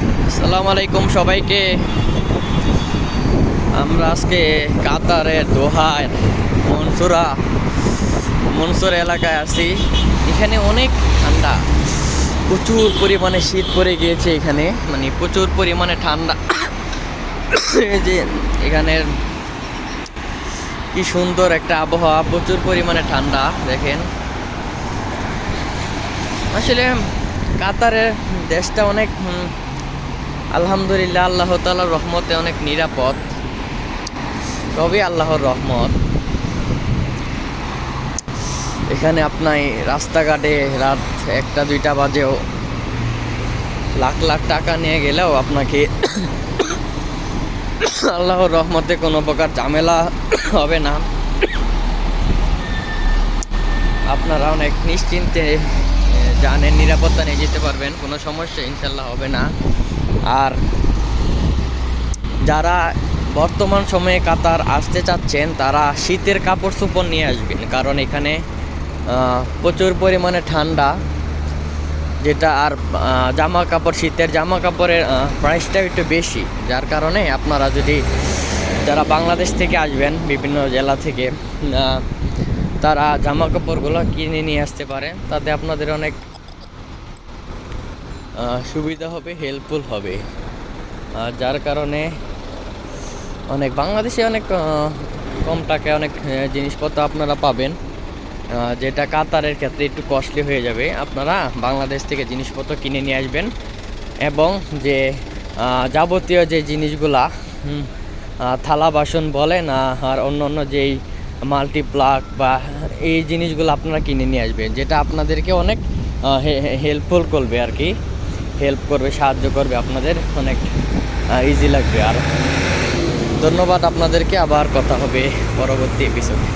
আসসালামু আলাইকুম সবাইকে। আমরা আজকে কাতারের দোহায় মনসুরা এলাকায় আছি। এখানে অনেক ঠান্ডা, প্রচুর পরিমাণে শীত পড়ে গিয়েছে এখানে, মানে প্রচুর পরিমাণে ঠান্ডা। এই যে এখানের কি সুন্দর একটা আবহাওয়া, প্রচুর পরিমাণে ঠান্ডা দেখেন। আসলে কাতারের দেশটা অনেক আলহামদুলিল্লাহ আল্লাহ তাআলার রহমতে অনেক নিরাপদ, সবই আল্লাহর রহমত। এখানে আপনার রাস্তাঘাটে রাত 1-2টা বাজেও লাখ লাখ টাকা নিয়ে গেলেও আপনাকে আল্লাহর রহমতে কোনো প্রকার ঝামেলা হবে না। আপনারা অনেক নিশ্চিন্তে জানেন, নিরাপত্তা নিয়ে যেতে পারবেন, কোনো সমস্যা ইনশাল্লাহ হবে না। আর যারা বর্তমান সময়ে কাতার আসতে চাচ্ছেন তারা শীতের কাপড় চোপড় নিয়ে আসবেন, কারণ এখানে প্রচুর পরিমাণে ঠান্ডা, যেটা আর জামা কাপড়, শীতের জামা কাপড়ের প্রাইসটা একটু বেশি, যার কারণে আপনারা যদি যারা বাংলাদেশ থেকে আসবেন বিভিন্ন জেলা থেকে, তারা জামা কাপড়গুলো কিনে নিয়ে আসতে পারে, তাতে আপনাদের অনেক সুবিধা হবে, হেল্পফুল হবে। যার কারণে অনেক বাংলাদেশে অনেক কম টাকায় অনেক জিনিসপত্র আপনারা পাবেন, যেটা কাতারের ক্ষেত্রে একটু কস্টলি হয়ে যাবে। আপনারা বাংলাদেশ থেকে জিনিসপত্র কিনে নিয়ে আসবেন, এবং যে যাবতীয় যে জিনিসগুলা থালা বাসন বলেন আর অন্য যেই মাল্টিপ্লাগ বা এই জিনিসগুলো আপনারা কিনে নিয়ে আসবেন, যেটা আপনাদেরকে অনেক হেল্পফুল করবে আর কি, হেল্প করবে, সাহায্য করবে, আপনাদের অনেক ইজি লাগবে। আর ধন্যবাদ আপনাদেরকে, আবার কথা হবে পরবর্তী এপিসোডে।